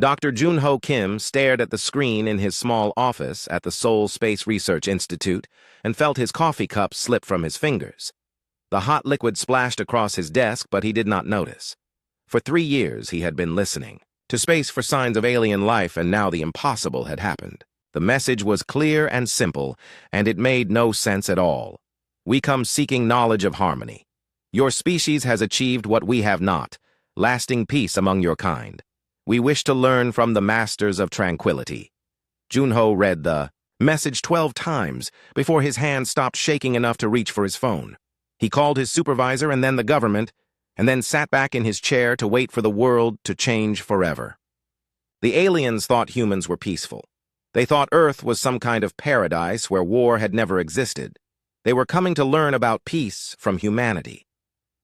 Dr. Junho Kim stared at the screen in his small office at the Seoul Space Research Institute and felt his coffee cup slip from his fingers. The hot liquid splashed across his desk, but he did not notice. For 3 years he had been listening to space for signs of alien life, and now the impossible had happened. The message was clear and simple, and it made no sense at all. We come seeking knowledge of harmony. Your species has achieved what we have not, lasting peace among your kind. We wish to learn from the masters of tranquility. Junho read the message 12 times before his hand stopped shaking enough to reach for his phone. He called his supervisor and then the government, and then sat back in his chair to wait for the world to change forever. The aliens thought humans were peaceful. They thought Earth was some kind of paradise where war had never existed. They were coming to learn about peace from humanity.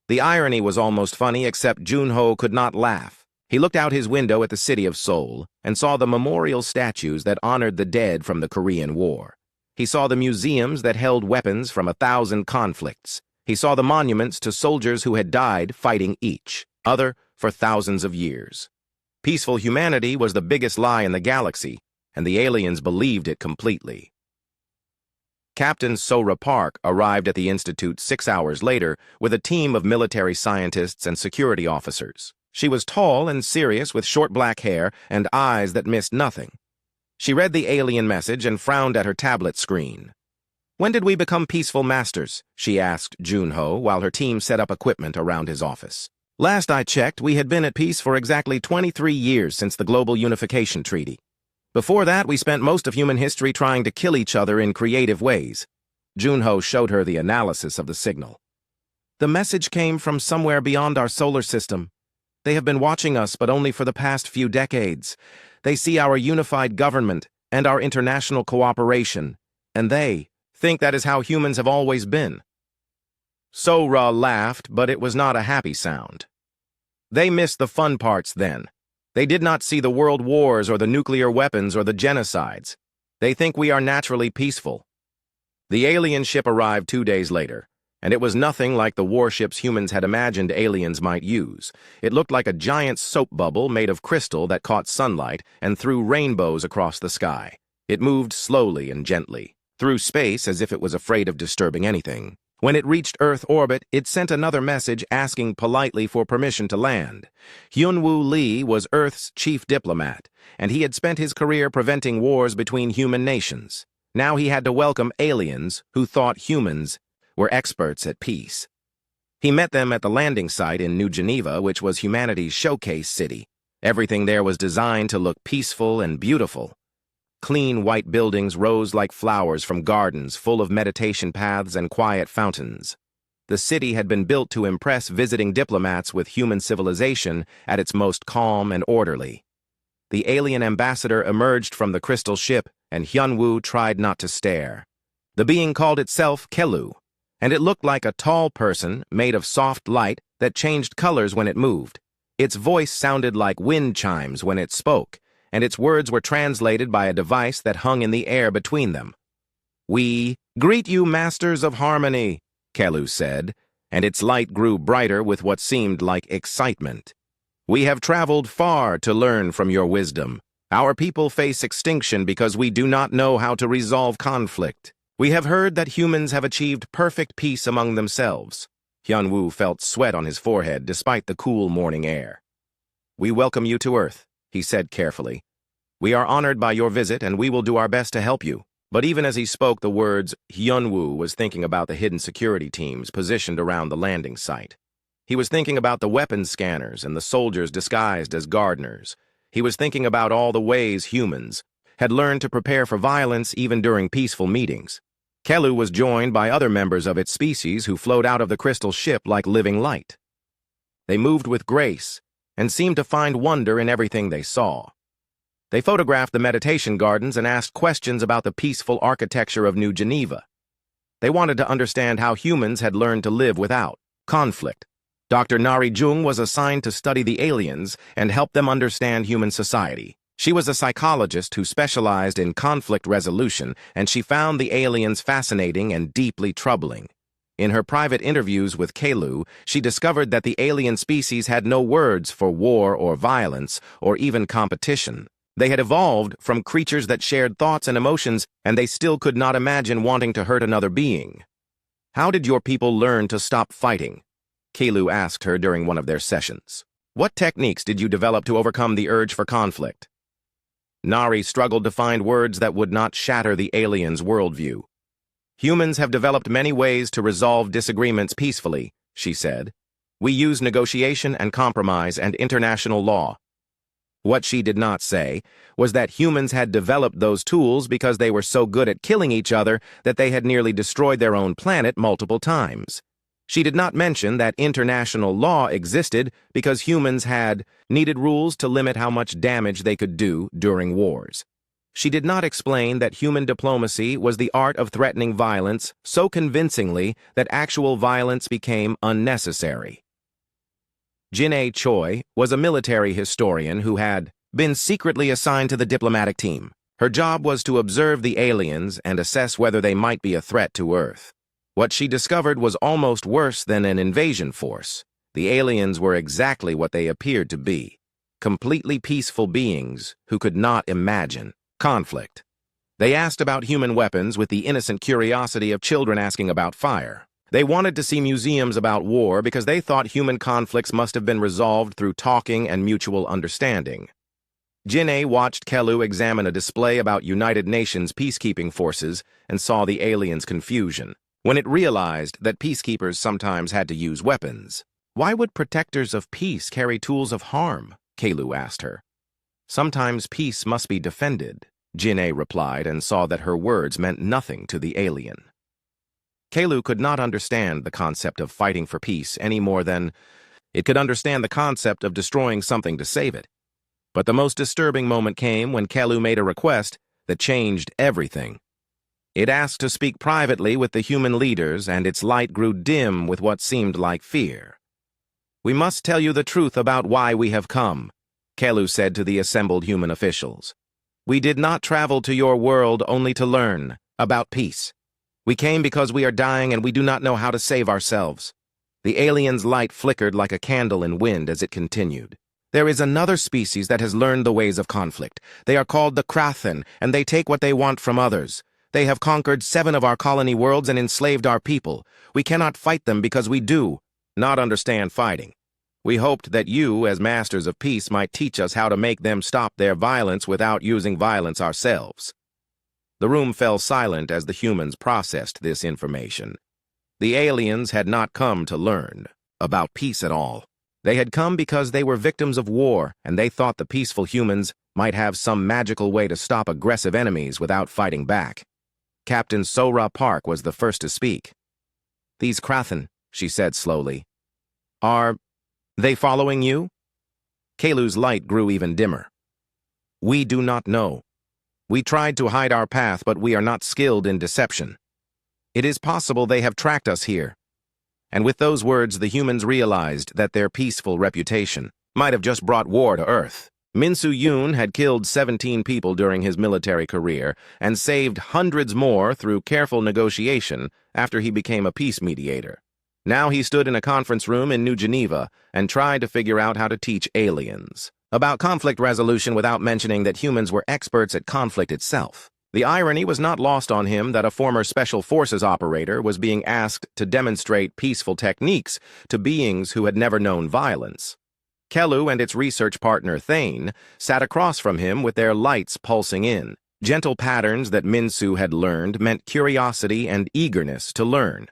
The irony was almost funny, except Junho could not laugh. He looked out his window at the city of Seoul and saw the memorial statues that honored the dead from the Korean War. He saw the museums that held weapons from 1,000 conflicts. He saw the monuments to soldiers who had died fighting each other for thousands of years. Peaceful humanity was the biggest lie in the galaxy, and the aliens believed it completely. Captain Sora Park arrived at the Institute 6 hours later with a team of military scientists and security officers. She was tall and serious with short black hair and eyes that missed nothing. She read the alien message and frowned at her tablet screen. "When did we become peaceful masters?" she asked Junho while her team set up equipment around his office. "Last I checked, we had been at peace for exactly 23 years since the Global Unification Treaty. Before that, we spent most of human history trying to kill each other in creative ways." Junho showed her the analysis of the signal. "The message came from somewhere beyond our solar system. They have been watching us, but only for the past few decades. They see our unified government and our international cooperation, and they think that is how humans have always been." Sora laughed, but it was not a happy sound. They missed the fun parts then. They did not see the world wars or the nuclear weapons or the genocides. They think we are naturally peaceful. The alien ship arrived 2 days later, and it was nothing like the warships humans had imagined aliens might use. It looked like a giant soap bubble made of crystal that caught sunlight and threw rainbows across the sky. It moved slowly and gently through space as if it was afraid of disturbing anything. When it reached Earth orbit, it sent another message asking politely for permission to land. Hyunwoo Lee was Earth's chief diplomat, and he had spent his career preventing wars between human nations. Now he had to welcome aliens who thought humans were experts at peace. He met them at the landing site in New Geneva, which was humanity's showcase city. Everything there was designed to look peaceful and beautiful. Clean white buildings rose like flowers from gardens full of meditation paths and quiet fountains. The city had been built to impress visiting diplomats with human civilization at its most calm and orderly. The alien ambassador emerged from the crystal ship, and Hyunwoo tried not to stare. The being called itself Kelu, and it looked like a tall person made of soft light that changed colors when it moved. Its voice sounded like wind chimes when it spoke, and its words were translated by a device that hung in the air between them. "We greet you, masters of harmony," Kelu said, and its light grew brighter with what seemed like excitement. "We have traveled far to learn from your wisdom. Our people face extinction because we do not know how to resolve conflict. We have heard that humans have achieved perfect peace among themselves." Hyunwoo felt sweat on his forehead despite the cool morning air. "We welcome you to Earth," he said carefully. "We are honored by your visit, and we will do our best to help you." But even as he spoke the words, Hyunwoo was thinking about the hidden security teams positioned around the landing site. He was thinking about the weapons scanners and the soldiers disguised as gardeners. He was thinking about all the ways humans had learned to prepare for violence even during peaceful meetings. Kelu was joined by other members of its species who flowed out of the crystal ship like living light. They moved with grace and seemed to find wonder in everything they saw. They photographed the meditation gardens and asked questions about the peaceful architecture of New Geneva. They wanted to understand how humans had learned to live without conflict. Dr. Nari Jung was assigned to study the aliens and help them understand human society. She was a psychologist who specialized in conflict resolution, and she found the aliens fascinating and deeply troubling. In her private interviews with Kalu, she discovered that the alien species had no words for war or violence or even competition. They had evolved from creatures that shared thoughts and emotions, and they still could not imagine wanting to hurt another being. "How did your people learn to stop fighting?" Kalu asked her during one of their sessions. "What techniques did you develop to overcome the urge for conflict?" Nari struggled to find words that would not shatter the alien's worldview. "Humans have developed many ways to resolve disagreements peacefully," she said. "We use negotiation and compromise and international law." What she did not say was that humans had developed those tools because they were so good at killing each other that they had nearly destroyed their own planet multiple times. She did not mention that international law existed because humans had needed rules to limit how much damage they could do during wars. She did not explain that human diplomacy was the art of threatening violence so convincingly that actual violence became unnecessary. Jin-A Choi was a military historian who had been secretly assigned to the diplomatic team. Her job was to observe the aliens and assess whether they might be a threat to Earth. What she discovered was almost worse than an invasion force. The aliens were exactly what they appeared to be: completely peaceful beings who could not imagine conflict. They asked about human weapons with the innocent curiosity of children asking about fire. They wanted to see museums about war because they thought human conflicts must have been resolved through talking and mutual understanding. Jin-A watched Kalu examine a display about United Nations peacekeeping forces and saw the aliens' confusion when it realized that peacekeepers sometimes had to use weapons. "Why would protectors of peace carry tools of harm?" Kalu asked her. "Sometimes peace must be defended," Jin-A replied, and saw that her words meant nothing to the alien. Kalu could not understand the concept of fighting for peace any more than it could understand the concept of destroying something to save it. But the most disturbing moment came when Kalu made a request that changed everything. It asked to speak privately with the human leaders, and its light grew dim with what seemed like fear. "We must tell you the truth about why we have come," Kalu said to the assembled human officials. "We did not travel to your world only to learn about peace. We came because we are dying and we do not know how to save ourselves." The alien's light flickered like a candle in wind as it continued. "There is another species that has learned the ways of conflict. They are called the Krathen, and they take what they want from others. They have conquered 7 of our colony worlds and enslaved our people. We cannot fight them because we do not understand fighting. We hoped that you, as masters of peace, might teach us how to make them stop their violence without using violence ourselves." The room fell silent as the humans processed this information. The aliens had not come to learn about peace at all. They had come because they were victims of war, and they thought the peaceful humans might have some magical way to stop aggressive enemies without fighting back. Captain Sora Park was the first to speak. "These Krathen," she said slowly, "are they following you?" Kalu's light grew even dimmer. "We do not know. We tried to hide our path, but we are not skilled in deception. It is possible they have tracked us here." And with those words, the humans realized that their peaceful reputation might have just brought war to Earth. Min-Soo Yoon had killed 17 people during his military career and saved hundreds more through careful negotiation after he became a peace mediator. Now he stood in a conference room in New Geneva and tried to figure out how to teach aliens about conflict resolution without mentioning that humans were experts at conflict itself. The irony was not lost on him that a former Special Forces operator was being asked to demonstrate peaceful techniques to beings who had never known violence. Kalu and its research partner Thane sat across from him with their lights pulsing in. Gentle patterns that Min-Soo had learned meant curiosity and eagerness to learn.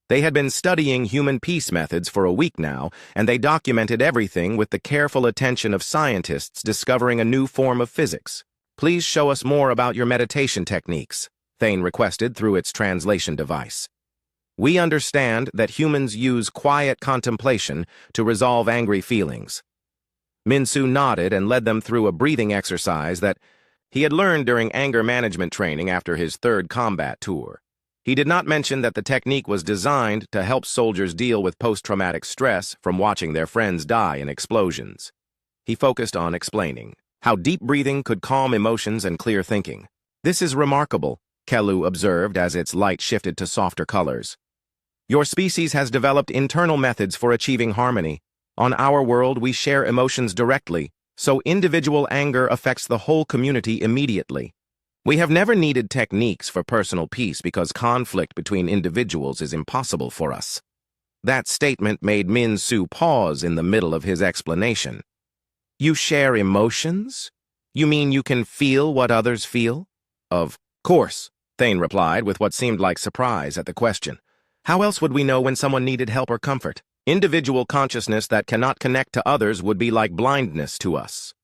They had been studying human peace methods for a week now, and they documented everything with the careful attention of scientists discovering a new form of physics. "Please show us more about your meditation techniques," Thane requested through its translation device. "We understand that humans use quiet contemplation to resolve angry feelings." Min-Soo nodded and led them through a breathing exercise that he had learned during anger management training after his 3rd combat tour. He did not mention that the technique was designed to help soldiers deal with post-traumatic stress from watching their friends die in explosions. He focused on explaining how deep breathing could calm emotions and clear thinking. "This is remarkable," Kalu observed as its light shifted to softer colors. Your species has developed internal methods for achieving harmony. On our world, we share emotions directly, so individual anger affects the whole community immediately. We have never needed techniques for personal peace because conflict between individuals is impossible for us. That statement made Min Su pause in the middle of his explanation. You share emotions? You mean you can feel what others feel? Of course, Thane replied with what seemed like surprise at the question. How else would we know when someone needed help or comfort? Individual consciousness that cannot connect to others would be like blindness to us.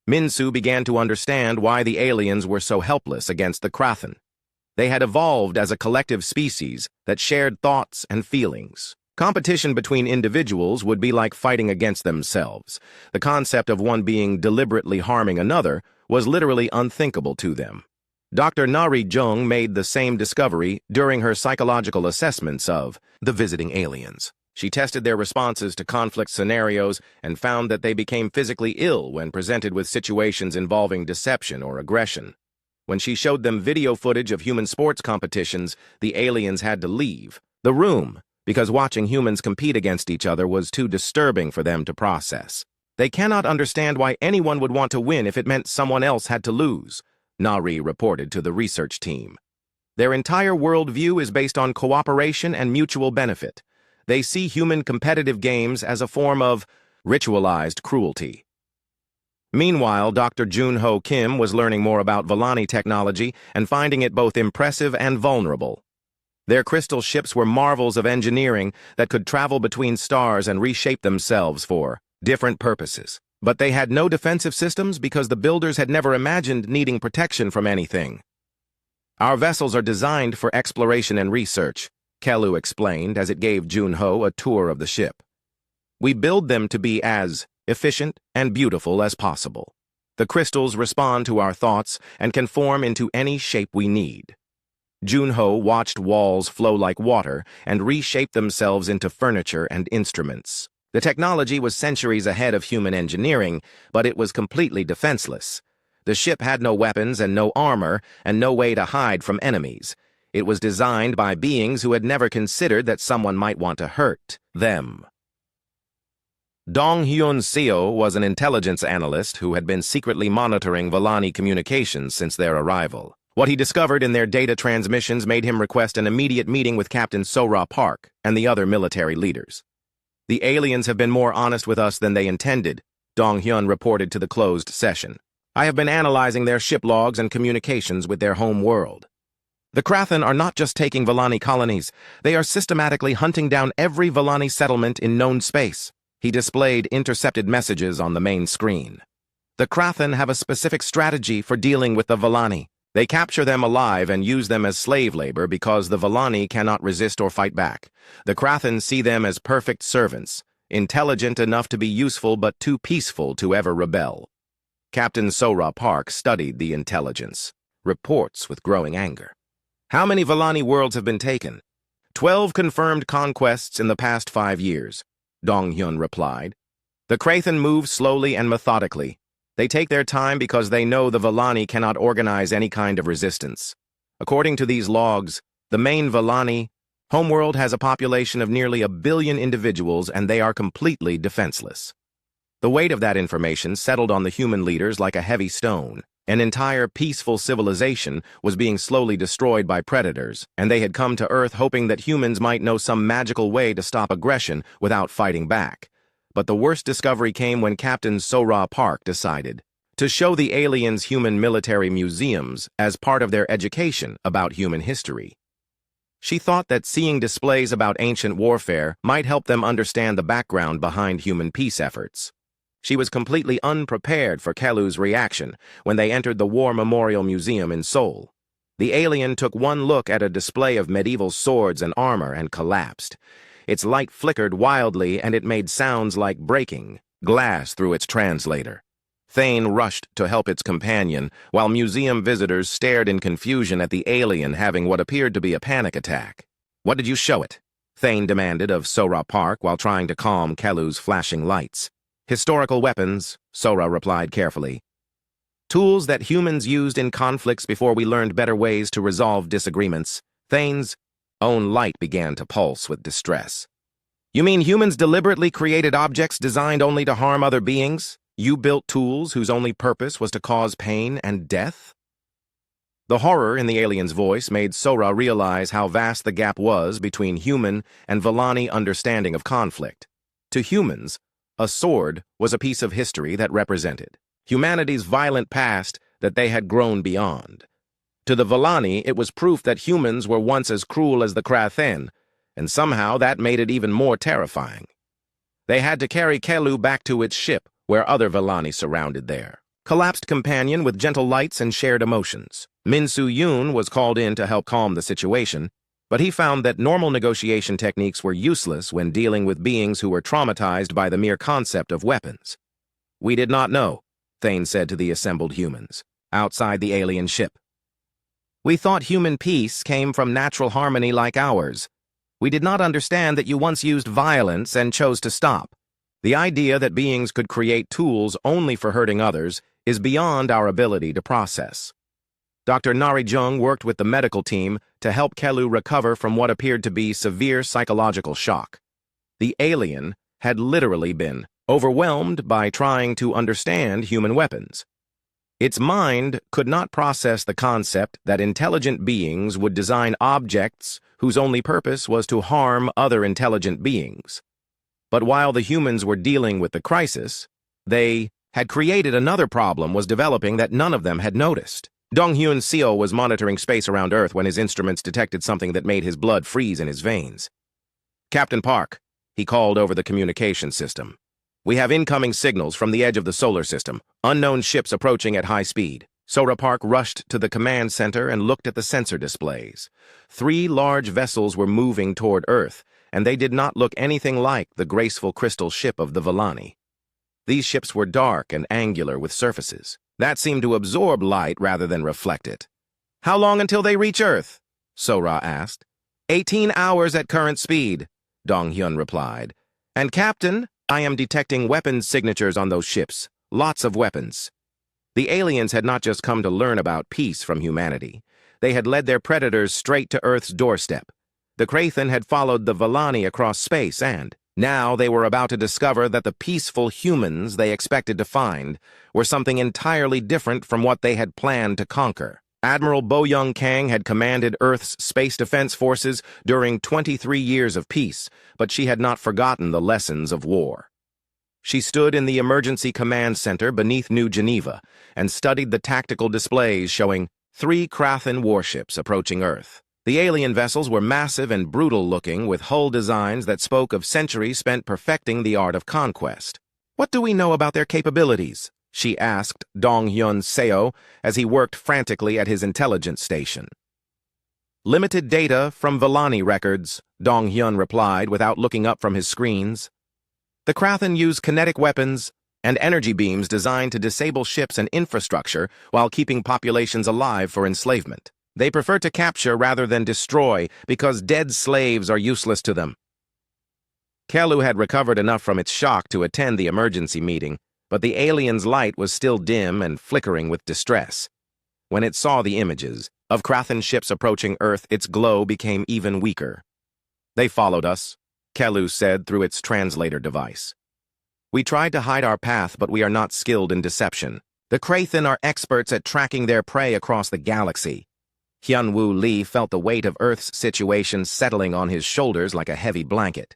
Min Su began to understand why the aliens were so helpless against the Krathen. They had evolved as a collective species that shared thoughts and feelings. Competition between individuals would be like fighting against themselves. The concept of one being deliberately harming another was literally unthinkable to them. Dr. Nari Jung made the same discovery during her psychological assessments of the visiting aliens. She tested their responses to conflict scenarios and found that they became physically ill when presented with situations involving deception or aggression. When she showed them video footage of human sports competitions, the aliens had to leave the room because watching humans compete against each other was too disturbing for them to process. They cannot understand why anyone would want to win if it meant someone else had to lose, Nari reported to the research team. Their entire worldview is based on cooperation and mutual benefit. They see human competitive games as a form of ritualized cruelty. Meanwhile, Dr. Junho Kim was learning more about Volani technology and finding it both impressive and vulnerable. Their crystal ships were marvels of engineering that could travel between stars and reshape themselves for different purposes. But they had no defensive systems because the builders had never imagined needing protection from anything. Our vessels are designed for exploration and research, Kelu explained as it gave Junho a tour of the ship. We build them to be as efficient and beautiful as possible. The crystals respond to our thoughts and can form into any shape we need. Junho watched walls flow like water and reshape themselves into furniture and instruments. The technology was centuries ahead of human engineering, but it was completely defenseless. The ship had no weapons and no armor and no way to hide from enemies. It was designed by beings who had never considered that someone might want to hurt them. Dong Hyun Seo was an intelligence analyst who had been secretly monitoring Volani communications since their arrival. What he discovered in their data transmissions made him request an immediate meeting with Captain Sora Park and the other military leaders. The aliens have been more honest with us than they intended, Dong Hyun reported to the closed session. I have been analyzing their ship logs and communications with their home world. The Krathen are not just taking Volani colonies, they are systematically hunting down every Volani settlement in known space. He displayed intercepted messages on the main screen. The Krathen have a specific strategy for dealing with the Volani. They capture them alive and use them as slave labor because the Volani cannot resist or fight back. The Krathen see them as perfect servants, intelligent enough to be useful but too peaceful to ever rebel. Captain Sora Park studied the intelligence, reports with growing anger. How many Volani worlds have been taken? 12 confirmed conquests in the past 5 years, Dong Hyun replied. The Krathen move slowly and methodically. They take their time because they know the Volani cannot organize any kind of resistance. According to these logs, the main Volani homeworld has a population of nearly 1 billion individuals and they are completely defenseless. The weight of that information settled on the human leaders like a heavy stone. An entire peaceful civilization was being slowly destroyed by predators, and they had come to Earth hoping that humans might know some magical way to stop aggression without fighting back. But the worst discovery came when Captain Sora Park decided to show the aliens human military museums as part of their education about human history. She thought that seeing displays about ancient warfare might help them understand the background behind human peace efforts. She was completely unprepared for Kelu's reaction when they entered the War Memorial Museum in Seoul. The alien took one look at a display of medieval swords and armor and collapsed. Its light flickered wildly and it made sounds like breaking glass through its translator. Thane rushed to help its companion, while museum visitors stared in confusion at the alien having what appeared to be a panic attack. What did you show it? Thane demanded of Sora Park while trying to calm Kelu's flashing lights. Historical weapons, Sora replied carefully. Tools that humans used in conflicts before we learned better ways to resolve disagreements. Thane's own light began to pulse with distress. You mean humans deliberately created objects designed only to harm other beings? You built tools whose only purpose was to cause pain and death? The horror in the alien's voice made Sora realize how vast the gap was between human and Vellani understanding of conflict. To humans, a sword was a piece of history that represented humanity's violent past that they had grown beyond. To the Vellani, it was proof that humans were once as cruel as the Krathen, and somehow that made it even more terrifying. They had to carry Kelu back to its ship, where other Vellani surrounded their collapsed companion with gentle lights and shared emotions. Min Su-yoon was called in to help calm the situation, but he found that normal negotiation techniques were useless when dealing with beings who were traumatized by the mere concept of weapons. We did not know, Thane said to the assembled humans, outside the alien ship. We thought human peace came from natural harmony like ours. We did not understand that you once used violence and chose to stop. The idea that beings could create tools only for hurting others is beyond our ability to process. Dr. Nari-jung worked with the medical team to help Kelu recover from what appeared to be severe psychological shock. The alien had literally been overwhelmed by trying to understand human weapons. Its mind could not process the concept that intelligent beings would design objects whose only purpose was to harm other intelligent beings. But while the humans were dealing with the crisis, they had created another problem was developing that none of them had noticed. Dong-hyun Seo was monitoring space around Earth when his instruments detected something that made his blood freeze in his veins. Captain Park, he called over the communication system. We have incoming signals from the edge of the solar system, unknown ships approaching at high speed. Sora Park rushed to the command center and looked at the sensor displays. 3 large vessels were moving toward Earth, and they did not look anything like the graceful crystal ship of the Vellani. These ships were dark and angular with surfaces that seemed to absorb light rather than reflect it. How long until they reach Earth? Sora asked. 18 hours at current speed, Dong-hyun replied. And Captain, I am detecting weapons signatures on those ships. Lots of weapons. The aliens had not just come to learn about peace from humanity. They had led their predators straight to Earth's doorstep. The Krathen had followed the Vellani across space and, now they were about to discover that the peaceful humans they expected to find were something entirely different from what they had planned to conquer. Admiral Bo Young Kang had commanded Earth's space defense forces during 23 years of peace, but she had not forgotten the lessons of war. She stood in the emergency command center beneath New Geneva and studied the tactical displays showing 3 Krathen warships approaching Earth. The alien vessels were massive and brutal-looking, with hull designs that spoke of centuries spent perfecting the art of conquest. What do we know about their capabilities? She asked Dong-hyun Seo as he worked frantically at his intelligence station. Limited data from Vellani records, Dong-hyun replied without looking up from his screens. The Krathen use kinetic weapons and energy beams designed to disable ships and infrastructure while keeping populations alive for enslavement. They prefer to capture rather than destroy because dead slaves are useless to them. Kelu had recovered enough from its shock to attend the emergency meeting, but the alien's light was still dim and flickering with distress. When it saw the images of Krathen ships approaching Earth, its glow became even weaker. They followed us, Kelu said through its translator device. We tried to hide our path, but we are not skilled in deception. The Krathen are experts at tracking their prey across the galaxy. Hyun-woo Lee felt the weight of Earth's situation settling on his shoulders like a heavy blanket.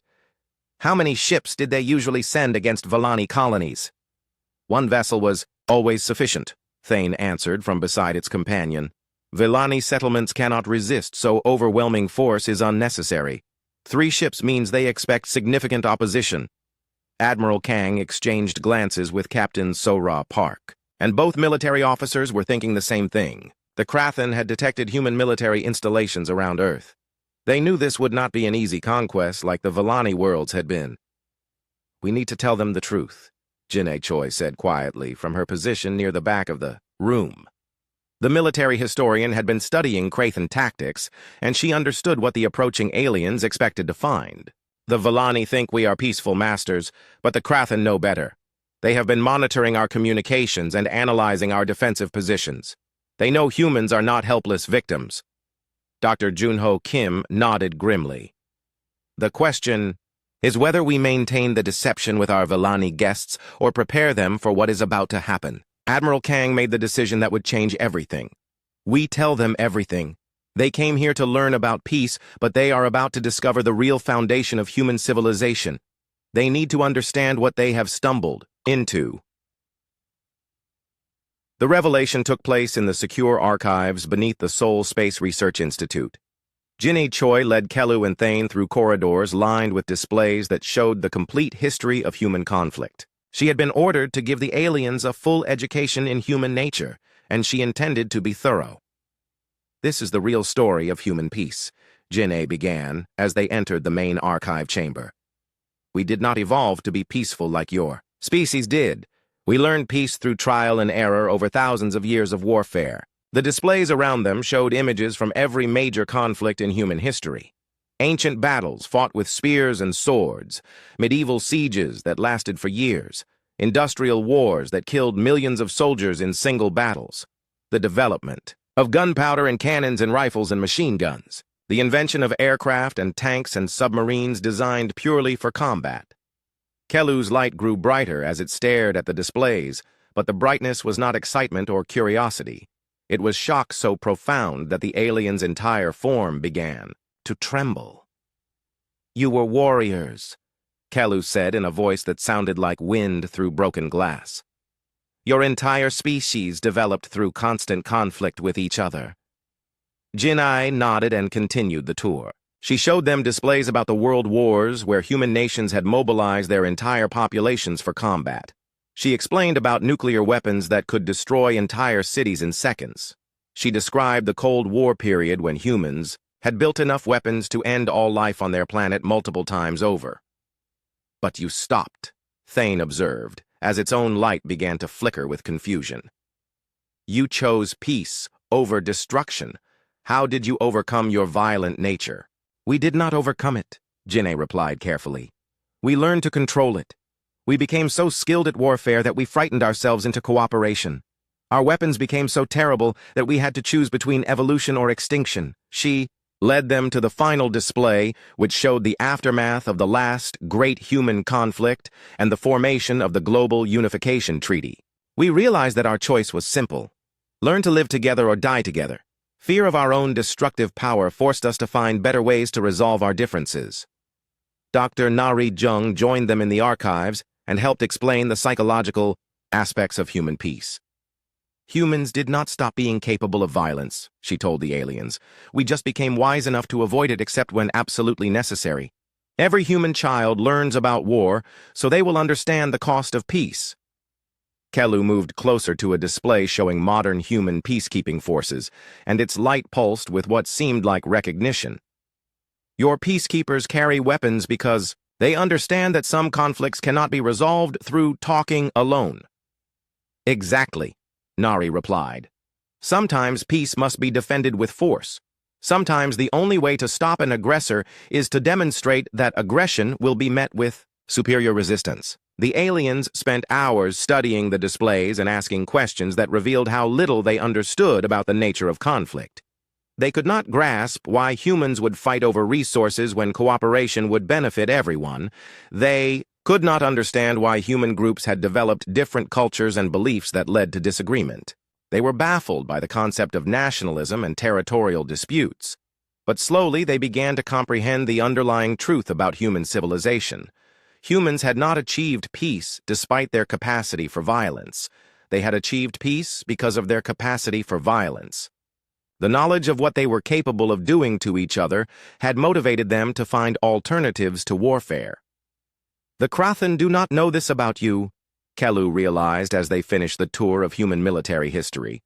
How many ships did they usually send against Vellani colonies? 1 vessel was always sufficient, Thane answered from beside its companion. Vellani settlements cannot resist, so overwhelming force is unnecessary. 3 ships means they expect significant opposition. Admiral Kang exchanged glances with Captain Sora Park, and both military officers were thinking the same thing. The Krathen had detected human military installations around Earth. They knew this would not be an easy conquest like the Vellani worlds had been. We need to tell them the truth, Jin-ae Choi said quietly from her position near the back of the room. The military historian had been studying Krathen tactics, and she understood what the approaching aliens expected to find. The Vellani think we are peaceful masters, but the Krathen know better. They have been monitoring our communications and analyzing our defensive positions. They know humans are not helpless victims. Dr. Junho Kim nodded grimly. The question is whether we maintain the deception with our Villani guests or prepare them for what is about to happen. Admiral Kang made the decision that would change everything. We tell them everything. They came here to learn about peace, but they are about to discover the real foundation of human civilization. They need to understand what they have stumbled into. The revelation took place in the secure archives beneath the Seoul Space Research Institute. Jinnie Choi led Kelu and Thane through corridors lined with displays that showed the complete history of human conflict. She had been ordered to give the aliens a full education in human nature, and she intended to be thorough. This is the real story of human peace, Jinnie began as they entered the main archive chamber. We did not evolve to be peaceful like your species did. We learned peace through trial and error over thousands of years of warfare. The displays around them showed images from every major conflict in human history. Ancient battles fought with spears and swords, medieval sieges that lasted for years, industrial wars that killed millions of soldiers in single battles, the development of gunpowder and cannons and rifles and machine guns, the invention of aircraft and tanks and submarines designed purely for combat. Kelu's light grew brighter as it stared at the displays, but the brightness was not excitement or curiosity. It was shock so profound that the alien's entire form began to tremble. "You were warriors," Kelu said in a voice that sounded like wind through broken glass. "Your entire species developed through constant conflict with each other." Jinnie nodded and continued the tour. She showed them displays about the world wars where human nations had mobilized their entire populations for combat. She explained about nuclear weapons that could destroy entire cities in seconds. She described the Cold War period when humans had built enough weapons to end all life on their planet multiple times over. "But you stopped," Thane observed, as its own light began to flicker with confusion. "You chose peace over destruction. How did you overcome your violent nature?" "We did not overcome it," Jinnie replied carefully. "We learned to control it. We became so skilled at warfare that we frightened ourselves into cooperation. Our weapons became so terrible that we had to choose between evolution or extinction." She led them to the final display, which showed the aftermath of the last great human conflict and the formation of the Global Unification Treaty. "We realized that our choice was simple. Learn to live together or die together. Fear of our own destructive power forced us to find better ways to resolve our differences." Dr. Nari Jung joined them in the archives and helped explain the psychological aspects of human peace. "Humans did not stop being capable of violence," she told the aliens. "We just became wise enough to avoid it except when absolutely necessary. Every human child learns about war, so they will understand the cost of peace." Kelu moved closer to a display showing modern human peacekeeping forces, and its light pulsed with what seemed like recognition. "Your peacekeepers carry weapons because they understand that some conflicts cannot be resolved through talking alone." "Exactly," Nari replied. "Sometimes peace must be defended with force. Sometimes the only way to stop an aggressor is to demonstrate that aggression will be met with superior resistance." The aliens spent hours studying the displays and asking questions that revealed how little they understood about the nature of conflict. They could not grasp why humans would fight over resources when cooperation would benefit everyone. They could not understand why human groups had developed different cultures and beliefs that led to disagreement. They were baffled by the concept of nationalism and territorial disputes. But slowly they began to comprehend the underlying truth about human civilization. Humans had not achieved peace despite their capacity for violence. They had achieved peace because of their capacity for violence. The knowledge of what they were capable of doing to each other had motivated them to find alternatives to warfare. "The Krathan do not know this about you," Kelu realized as they finished the tour of human military history.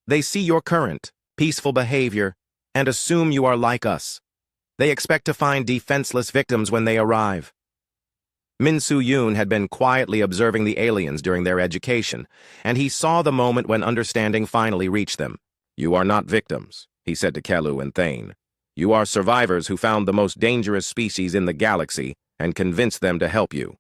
"They see your current, peaceful behavior and assume you are like us. They expect to find defenseless victims when they arrive." Min Soo-yoon had been quietly observing the aliens during their education, and he saw the moment when understanding finally reached them. "You are not victims," he said to Kelu and Thane. "You are survivors who found the most dangerous species in the galaxy and convinced them to help you."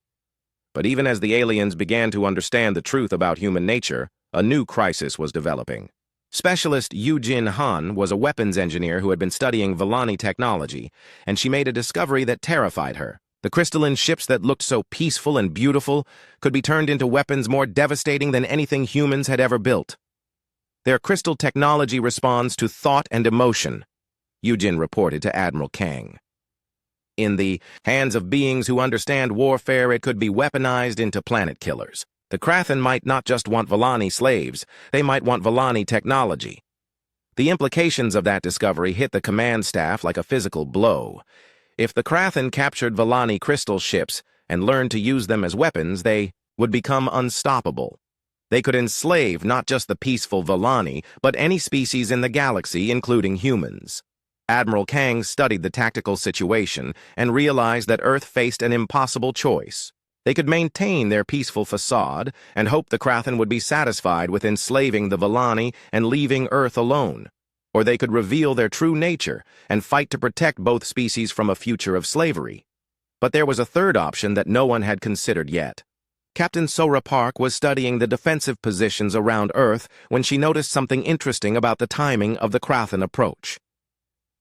But even as the aliens began to understand the truth about human nature, a new crisis was developing. Specialist Yu-Jin Han was a weapons engineer who had been studying Villani technology, and she made a discovery that terrified her. The crystalline ships that looked so peaceful and beautiful could be turned into weapons more devastating than anything humans had ever built. Their crystal technology responds to thought and emotion, Yu-Jin reported to Admiral Kang. In the hands of beings who understand warfare, it could be weaponized into planet killers. The Krathen might not just want Villani slaves, they might want Villani technology. The implications of that discovery hit the command staff like a physical blow. If the Krathen captured Villani crystal ships and learned to use them as weapons, they would become unstoppable. They could enslave not just the peaceful Villani, but any species in the galaxy, including humans. Admiral Kang studied the tactical situation and realized that Earth faced an impossible choice. They could maintain their peaceful facade and hope the Krathen would be satisfied with enslaving the Villani and leaving Earth alone. Or they could reveal their true nature and fight to protect both species from a future of slavery. But there was a third option that no one had considered yet. Captain Sora Park was studying the defensive positions around Earth when she noticed something interesting about the timing of the Krathen approach.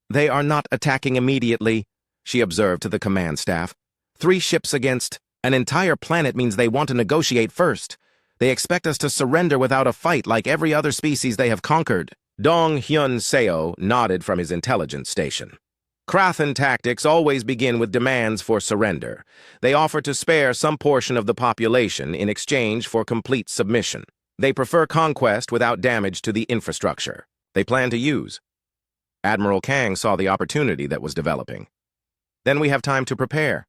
"They are not attacking immediately," she observed to the command staff. "3 ships against an entire planet means they want to negotiate first. They expect us to surrender without a fight like every other species they have conquered." Dong Hyun Seo nodded from his intelligence station. Krathen tactics always begin with demands for surrender. They offer to spare some portion of the population in exchange for complete submission. They prefer conquest without damage to the infrastructure they plan to use. Admiral Kang saw the opportunity that was developing. "Then we have time to prepare.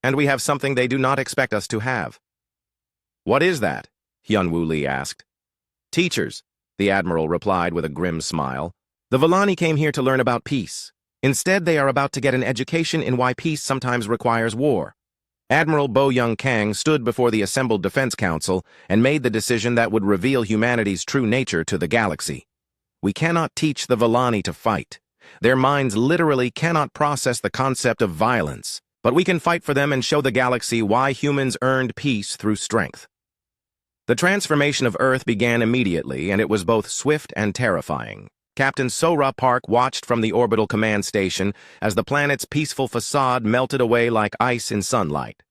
And we have something they do not expect us to have." "What is that?" Hyun-Woo Lee asked. "Teachers," the Admiral replied with a grim smile. "The Villani came here to learn about peace. Instead, they are about to get an education in why peace sometimes requires war." Admiral Bo-Young Kang stood before the assembled Defense Council and made the decision that would reveal humanity's true nature to the galaxy. "We cannot teach the Villani to fight. Their minds literally cannot process the concept of violence. But we can fight for them and show the galaxy why humans earned peace through strength." The transformation of Earth began immediately, and it was both swift and terrifying. Captain Sora Park watched from the orbital command station as the planet's peaceful facade melted away like ice in sunlight.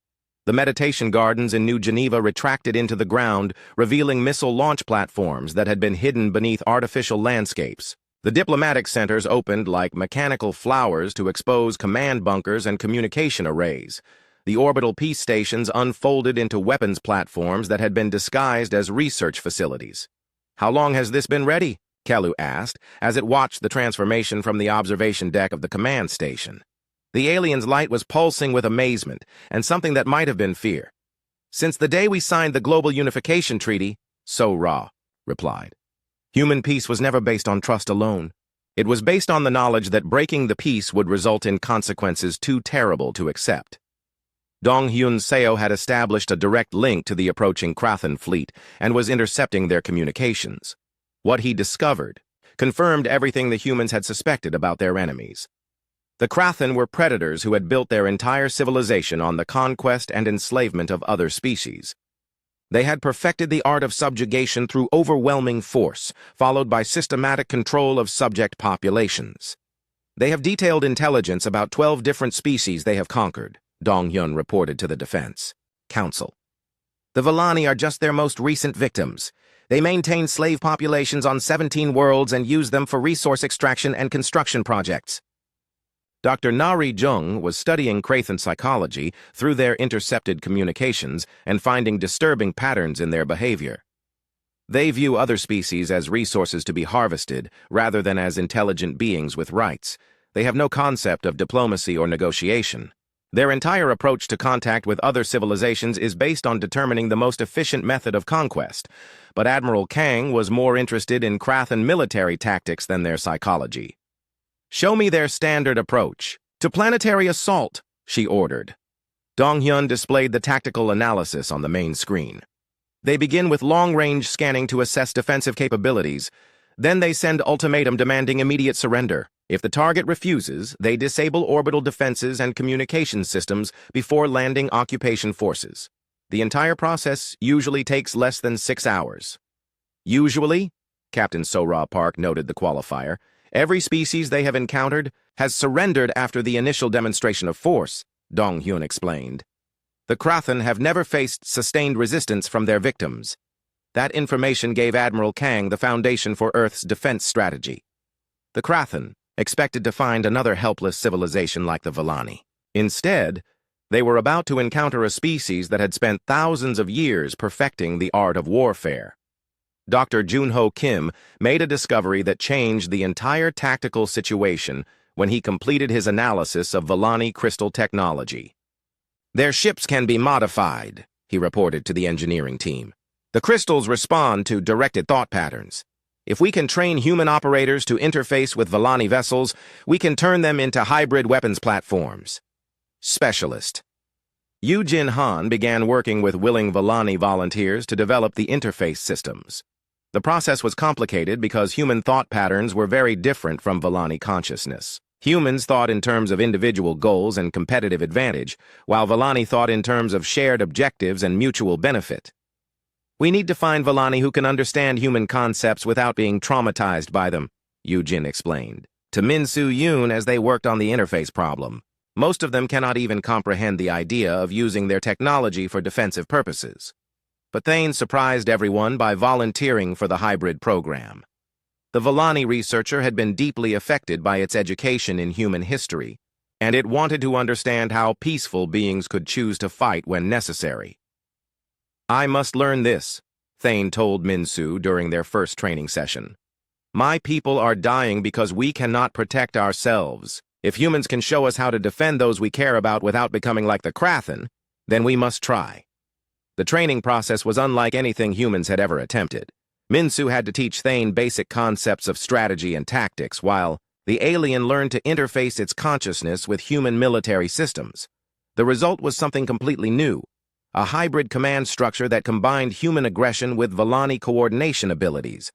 The meditation gardens in New Geneva retracted into the ground, revealing missile launch platforms that had been hidden beneath artificial landscapes. The diplomatic centers opened like mechanical flowers to expose command bunkers and communication arrays. The orbital peace stations unfolded into weapons platforms that had been disguised as research facilities. "How long has this been ready?" Kelu asked, as it watched the transformation from the observation deck of the command station. The alien's light was pulsing with amazement, and something that might have been fear. "Since the day we signed the Global Unification Treaty," So-Ra replied. "Human peace was never based on trust alone. It was based on the knowledge that breaking the peace would result in consequences too terrible to accept." Dong Hyun Seo had established a direct link to the approaching Krathen fleet and was intercepting their communications. What he discovered confirmed everything the humans had suspected about their enemies. The Krathen were predators who had built their entire civilization on the conquest and enslavement of other species. They had perfected the art of subjugation through overwhelming force, followed by systematic control of subject populations. "They have detailed intelligence about 12 different species they have conquered," Dong Hyun reported to the Defense Council. "The Villani are just their most recent victims. They maintain slave populations on 17 worlds and use them for resource extraction and construction projects." Dr. Nari Jung was studying Krathen psychology through their intercepted communications and finding disturbing patterns in their behavior. They view other species as resources to be harvested rather than as intelligent beings with rights. They have no concept of diplomacy or negotiation. Their entire approach to contact with other civilizations is based on determining the most efficient method of conquest, but Admiral Kang was more interested in Krathen military tactics than their psychology. "Show me their standard approach. To planetary assault," she ordered. Dong Hyun displayed the tactical analysis on the main screen. "They begin with long-range scanning to assess defensive capabilities. Then they send ultimatum demanding immediate surrender. If the target refuses, they disable orbital defenses and communication systems before landing occupation forces. The entire process usually takes less than 6 hours." "Usually?" Captain Sora Park noted the qualifier. Every species they have encountered has surrendered after the initial demonstration of force, Dong Hyun explained. The Krathen have never faced sustained resistance from their victims. That information gave Admiral Kang the foundation for Earth's defense strategy. The Krathen expected to find another helpless civilization like the Vellani. Instead, they were about to encounter a species that had spent thousands of years perfecting the art of warfare. Dr. Junho Kim made a discovery that changed the entire tactical situation when he completed his analysis of Vellani crystal technology. Their ships can be modified, he reported to the engineering team. The crystals respond to directed thought patterns. If we can train human operators to interface with Vellani vessels, we can turn them into hybrid weapons platforms. Specialist. Yu Jin Han began working with willing Vellani volunteers to develop the interface systems. The process was complicated because human thought patterns were very different from Vellani consciousness. Humans thought in terms of individual goals and competitive advantage, while Vellani thought in terms of shared objectives and mutual benefit. We need to find Vellani who can understand human concepts without being traumatized by them, Yu Jin explained to Min Soo Yoon as they worked on the interface problem. Most of them cannot even comprehend the idea of using their technology for defensive purposes. But Thane surprised everyone by volunteering for the hybrid program. The Vellani researcher had been deeply affected by its education in human history, and it wanted to understand how peaceful beings could choose to fight when necessary. I must learn this, Thane told Min-Soo during their first training session. My people are dying because we cannot protect ourselves. If humans can show us how to defend those we care about without becoming like the Krathen, then we must try. The training process was unlike anything humans had ever attempted. Min-Soo had to teach Thane basic concepts of strategy and tactics, while the alien learned to interface its consciousness with human military systems. The result was something completely new, a hybrid command structure that combined human aggression with Vellani coordination abilities.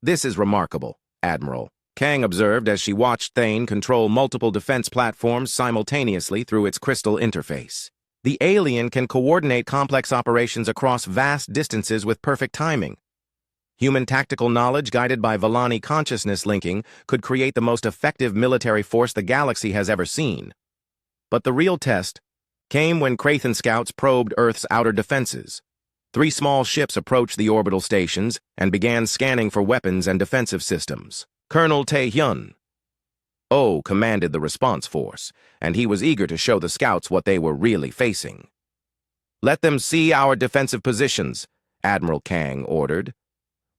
This is remarkable, Admiral Kang observed as she watched Thane control multiple defense platforms simultaneously through its crystal interface. The alien can coordinate complex operations across vast distances with perfect timing. Human tactical knowledge guided by Vellani consciousness linking could create the most effective military force the galaxy has ever seen. But the real test came when Krathen scouts probed Earth's outer defenses. 3 small ships approached the orbital stations and began scanning for weapons and defensive systems. Colonel Tae-hyun commanded the response force, and he was eager to show the scouts what they were really facing. Let them see our defensive positions, Admiral Kang ordered.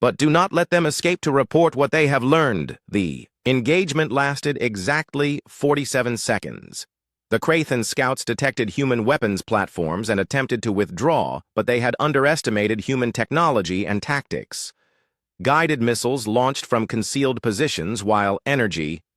But do not let them escape to report what they have learned. The engagement lasted exactly 47 seconds. The Krathen scouts detected human weapons platforms and attempted to withdraw, but they had underestimated human technology and tactics. Guided missiles launched from concealed positions, while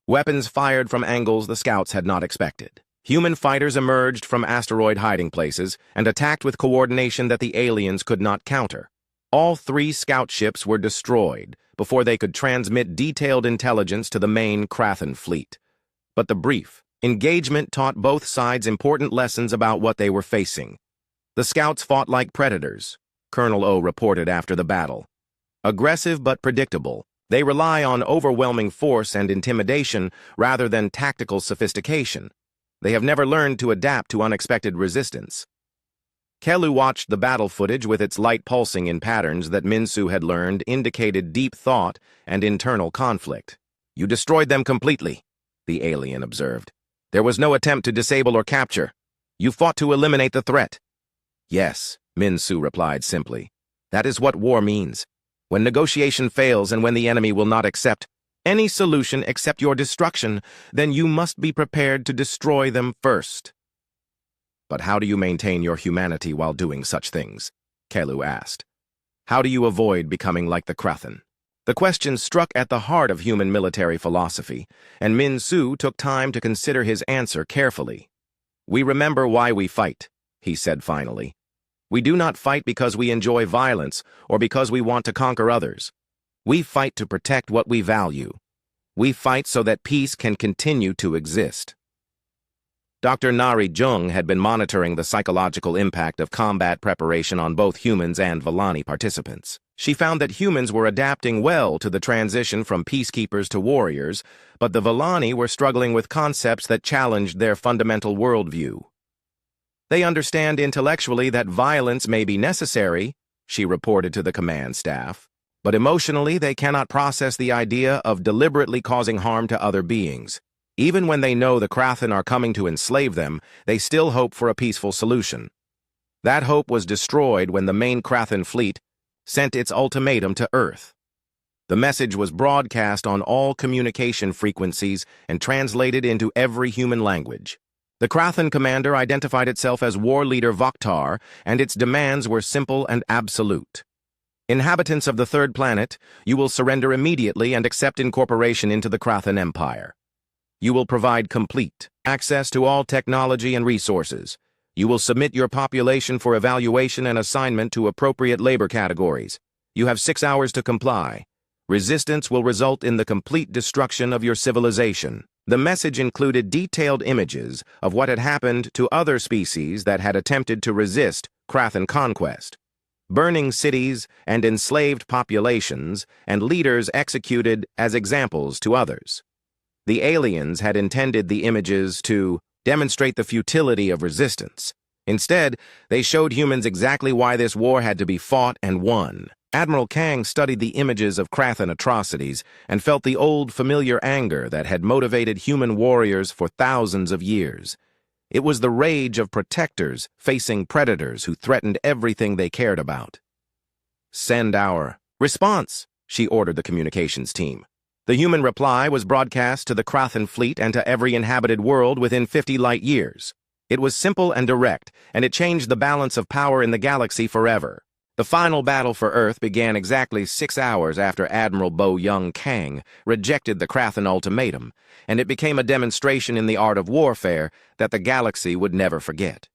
weapons fired from angles the scouts had not expected. Human fighters emerged from asteroid hiding places and attacked with coordination that the aliens could not counter. All 3 scout ships were destroyed before they could transmit detailed intelligence to the main Krathen fleet. But the brief engagement taught both sides important lessons about what they were facing. The scouts fought like predators, Colonel O reported after the battle. Aggressive but predictable, they rely on overwhelming force and intimidation rather than tactical sophistication. They have never learned to adapt to unexpected resistance. Kelu watched the battle footage with its light pulsing in patterns that Min-Soo had learned indicated deep thought and internal conflict. You destroyed them completely, the alien observed. There was no attempt to disable or capture. You fought to eliminate the threat. Yes, Min-Soo replied simply. That is what war means. When negotiation fails and when the enemy will not accept any solution except your destruction, then you must be prepared to destroy them first. But how do you maintain your humanity while doing such things? Kelu asked. How do you avoid becoming like the Krathen? The question struck at the heart of human military philosophy, and Min-Soo took time to consider his answer carefully. We remember why we fight, he said finally. We do not fight because we enjoy violence or because we want to conquer others. We fight to protect what we value. We fight so that peace can continue to exist. Dr. Narration had been monitoring the psychological impact of combat preparation on both humans and Villani participants. She found that humans were adapting well to the transition from peacekeepers to warriors, but the Villani were struggling with concepts that challenged their fundamental worldview. They understand intellectually that violence may be necessary, she reported to the command staff, but emotionally they cannot process the idea of deliberately causing harm to other beings. Even when they know the Krathen are coming to enslave them, they still hope for a peaceful solution. That hope was destroyed when the main Krathen fleet sent its ultimatum to Earth. The message was broadcast on all communication frequencies and translated into every human language. The Krathen commander identified itself as war leader Voktar, and its demands were simple and absolute. Inhabitants of the third planet, you will surrender immediately and accept incorporation into the Krathen Empire. You will provide complete access to all technology and resources. You will submit your population for evaluation and assignment to appropriate labor categories. You have 6 hours to comply. Resistance will result in the complete destruction of your civilization. The message included detailed images of what had happened to other species that had attempted to resist Krathen conquest. Burning cities and enslaved populations, and leaders executed as examples to others. The aliens had intended the images to demonstrate the futility of resistance. Instead, they showed humans exactly why this war had to be fought and won. Admiral Kang studied the images of Krathen atrocities and felt the old familiar anger that had motivated human warriors for thousands of years. It was the rage of protectors facing predators who threatened everything they cared about. "Send our response," she ordered the communications team. The human reply was broadcast to the Krathen fleet and to every inhabited world within 50 light years. It was simple and direct, and it changed the balance of power in the galaxy forever. The final battle for Earth began exactly 6 hours after Admiral Bo-Young Kang rejected the Krathen ultimatum, and it became a demonstration in the art of warfare that the galaxy would never forget.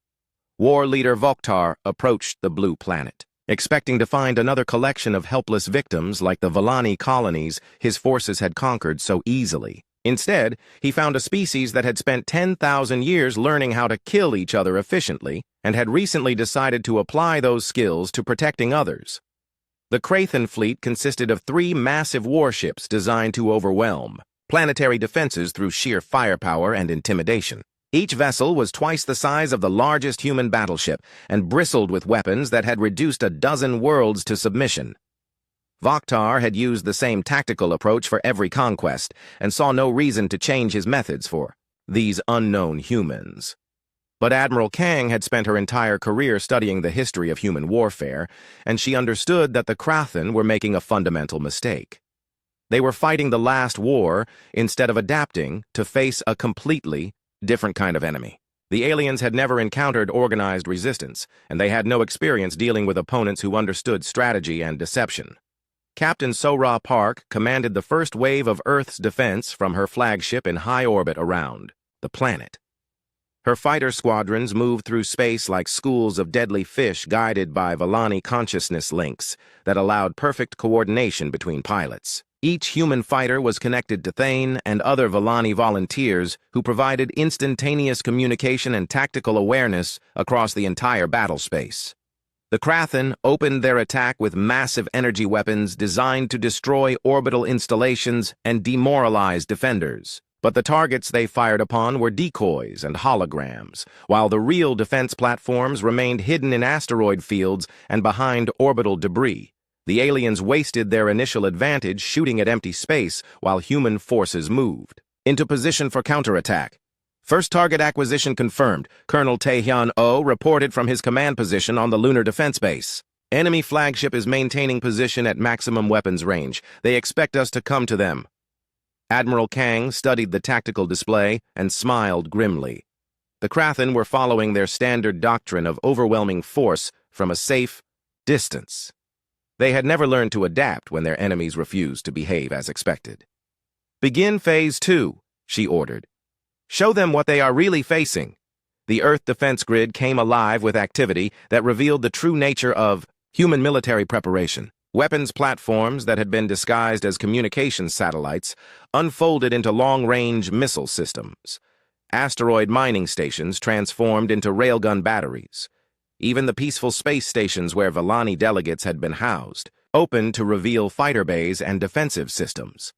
War leader Voktar approached the blue planet, expecting to find another collection of helpless victims like the Villani colonies his forces had conquered so easily. Instead, he found a species that had spent 10,000 years learning how to kill each other efficiently and had recently decided to apply those skills to protecting others. The Krathen fleet consisted of 3 massive warships designed to overwhelm planetary defenses through sheer firepower and intimidation. Each vessel was twice the size of the largest human battleship and bristled with weapons that had reduced a dozen worlds to submission. Voktar had used the same tactical approach for every conquest and saw no reason to change his methods for these unknown humans. But Admiral Kang had spent her entire career studying the history of human warfare, and she understood that the Krathen were making a fundamental mistake. They were fighting the last war instead of adapting to face a completely different kind of enemy. The aliens had never encountered organized resistance, and they had no experience dealing with opponents who understood strategy and deception. Captain Sora Park commanded the first wave of Earth's defense from her flagship in high orbit around the planet. Her fighter squadrons moved through space like schools of deadly fish guided by Villani consciousness links that allowed perfect coordination between pilots. Each human fighter was connected to Thane and other Villani volunteers who provided instantaneous communication and tactical awareness across the entire battle space. The Krathen opened their attack with massive energy weapons designed to destroy orbital installations and demoralize defenders. But the targets they fired upon were decoys and holograms, while the real defense platforms remained hidden in asteroid fields and behind orbital debris. The aliens wasted their initial advantage shooting at empty space while human forces moved into position for counterattack. First target acquisition confirmed. Colonel Taehyun-Oh reported from his command position on the lunar defense base. Enemy flagship is maintaining position at maximum weapons range. They expect us to come to them. Admiral Kang studied the tactical display and smiled grimly. The Krathen were following their standard doctrine of overwhelming force from a safe distance. They had never learned to adapt when their enemies refused to behave as expected. "Begin Phase 2, she ordered. "Show them what they are really facing." The Earth defense grid came alive with activity that revealed the true nature of human military preparation. Weapons platforms that had been disguised as communications satellites unfolded into long-range missile systems. Asteroid mining stations transformed into railgun batteries. Even the peaceful space stations where Villani delegates had been housed opened to reveal fighter bays and defensive systems.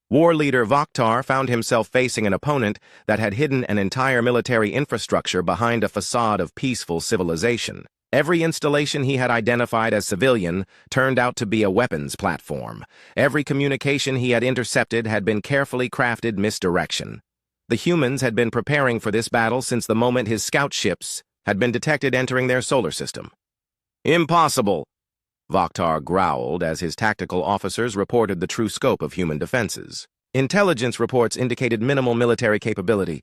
War leader Vokhtar found himself facing an opponent that had hidden an entire military infrastructure behind a facade of peaceful civilization. Every installation he had identified as civilian turned out to be a weapons platform. Every communication he had intercepted had been carefully crafted misdirection. The humans had been preparing for this battle since the moment his scout ships had been detected entering their solar system. "Impossible!" Vokhtar growled as his tactical officers reported the true scope of human defenses. Intelligence reports indicated minimal military capability.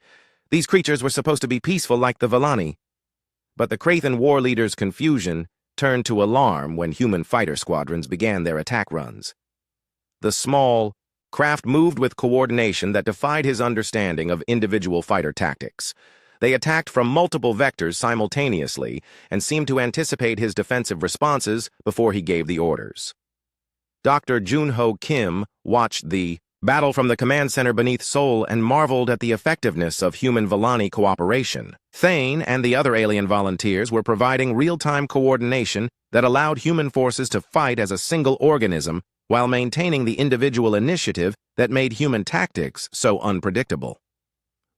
These creatures were supposed to be peaceful like the Villani. But the Krathan war leader's confusion turned to alarm when human fighter squadrons began their attack runs. The small craft moved with coordination that defied his understanding of individual fighter tactics. They attacked from multiple vectors simultaneously and seemed to anticipate his defensive responses before he gave the orders. Dr. Junho Kim watched the battle from the command center beneath Seoul and marveled at the effectiveness of human-Villani cooperation. Thane and the other alien volunteers were providing real-time coordination that allowed human forces to fight as a single organism while maintaining the individual initiative that made human tactics so unpredictable.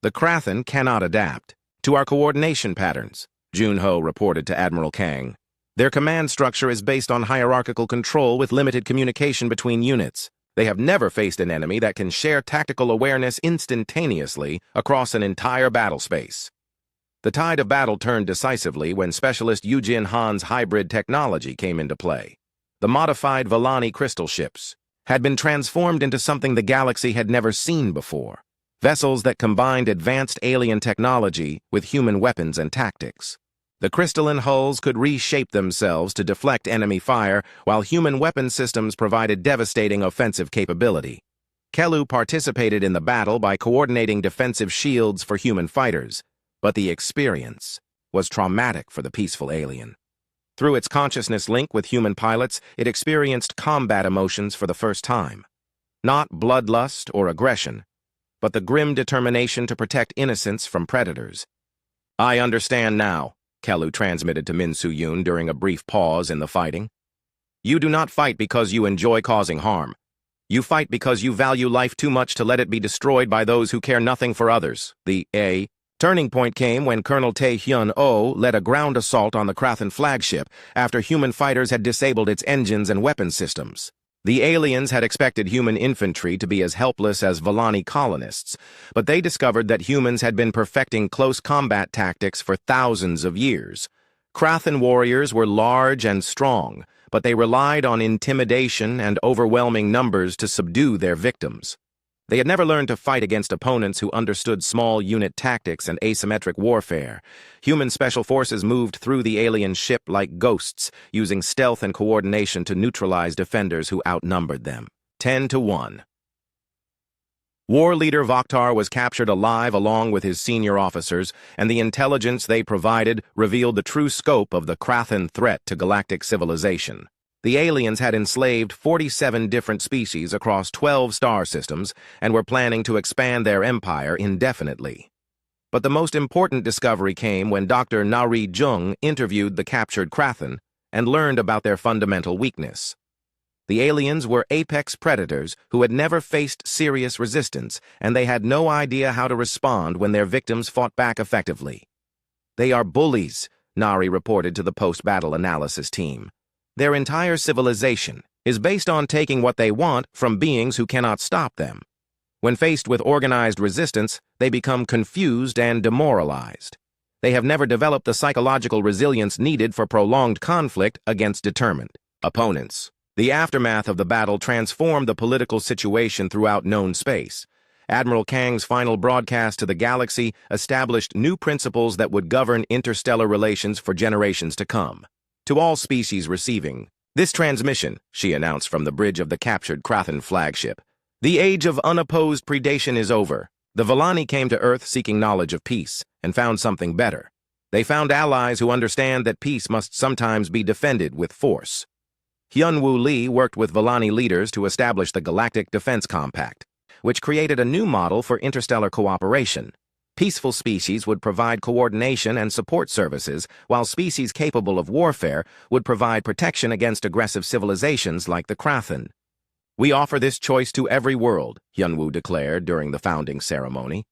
"The Krathan cannot adapt to our coordination patterns," Junho reported to Admiral Kang. "Their command structure is based on hierarchical control with limited communication between units. They have never faced an enemy that can share tactical awareness instantaneously across an entire battle space." The tide of battle turned decisively when specialist Yujin Han's hybrid technology came into play. The modified Villani crystal ships had been transformed into something the galaxy had never seen before. Vessels that combined advanced alien technology with human weapons and tactics. The crystalline hulls could reshape themselves to deflect enemy fire, while human weapon systems provided devastating offensive capability. Kelu participated in the battle by coordinating defensive shields for human fighters, but the experience was traumatic for the peaceful alien. Through its consciousness link with human pilots, it experienced combat emotions for the first time. Not bloodlust or aggression, but the grim determination to protect innocents from predators. "I understand now," Kelu transmitted to Min Su-yoon during a brief pause in the fighting. "You do not fight because you enjoy causing harm. You fight because you value life too much to let it be destroyed by those who care nothing for others." The turning point came when Colonel Tae-hyun-oh led a ground assault on the Krathan flagship after human fighters had disabled its engines and weapon systems. The aliens had expected human infantry to be as helpless as Villani colonists, but they discovered that humans had been perfecting close combat tactics for thousands of years. Krathan warriors were large and strong, but they relied on intimidation and overwhelming numbers to subdue their victims. They had never learned to fight against opponents who understood small unit tactics and asymmetric warfare. Human special forces moved through the alien ship like ghosts, using stealth and coordination to neutralize defenders who outnumbered them. 10-1. War leader Vokhtar was captured alive along with his senior officers, and the intelligence they provided revealed the true scope of the Krathan threat to galactic civilization. The aliens had enslaved 47 different species across 12 star systems and were planning to expand their empire indefinitely. But the most important discovery came when Dr. Nari Jung interviewed the captured Krathan and learned about their fundamental weakness. The aliens were apex predators who had never faced serious resistance, and they had no idea how to respond when their victims fought back effectively. "They are bullies," Nari reported to the post-battle analysis team. "Their entire civilization is based on taking what they want from beings who cannot stop them. When faced with organized resistance, they become confused and demoralized. They have never developed the psychological resilience needed for prolonged conflict against determined opponents." The aftermath of the battle transformed the political situation throughout known space. Admiral Kang's final broadcast to the galaxy established new principles that would govern interstellar relations for generations to come. "To all species receiving this transmission," she announced from the bridge of the captured Krathan flagship, "the age of unopposed predation is over. The Villani came to Earth seeking knowledge of peace, and found something better. They found allies who understand that peace must sometimes be defended with force." Hyun-woo Lee worked with Villani leaders to establish the Galactic Defense Compact, which created a new model for interstellar cooperation. Peaceful species would provide coordination and support services, while species capable of warfare would provide protection against aggressive civilizations like the Krathen. "We offer this choice to every world," Hyunwoo declared during the founding ceremony.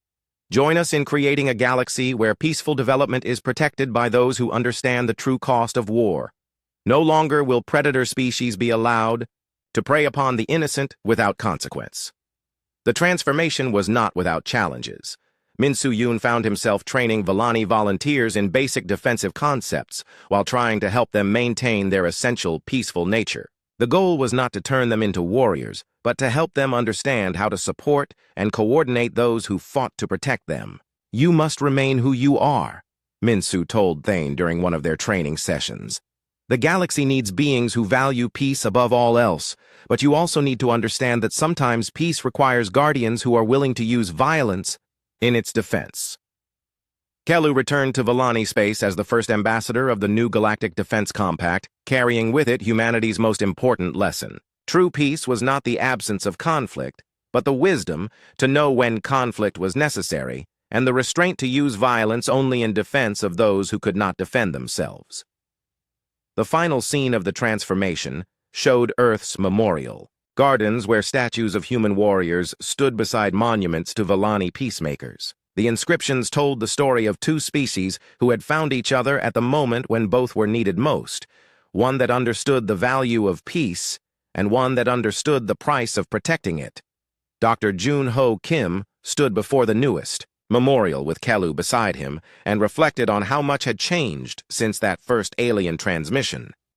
"Join us in creating a galaxy where peaceful development is protected by those who understand the true cost of war. No longer will predator species be allowed to prey upon the innocent without consequence." The transformation was not without challenges. Min Soo-yoon found himself training Vellani volunteers in basic defensive concepts while trying to help them maintain their essential peaceful nature. The goal was not to turn them into warriors, but to help them understand how to support and coordinate those who fought to protect them. "You must remain who you are," Min Soo told Thane during one of their training sessions. "The galaxy needs beings who value peace above all else, but you also need to understand that sometimes peace requires guardians who are willing to use violence in its defense." Kelu returned to Vellani space as the first ambassador of the new Galactic Defense Compact, carrying with it humanity's most important lesson. True peace was not the absence of conflict, but the wisdom to know when conflict was necessary, and the restraint to use violence only in defense of those who could not defend themselves. The final scene of the transformation showed Earth's memorial, gardens where statues of human warriors stood beside monuments to Vellani peacemakers. The inscriptions told the story of two species who had found each other at the moment when both were needed most, one that understood the value of peace and one that understood the price of protecting it. Dr. Jun-Ho Kim stood before the newest memorial with Kelu beside him and reflected on how much had changed since that first alien transmission.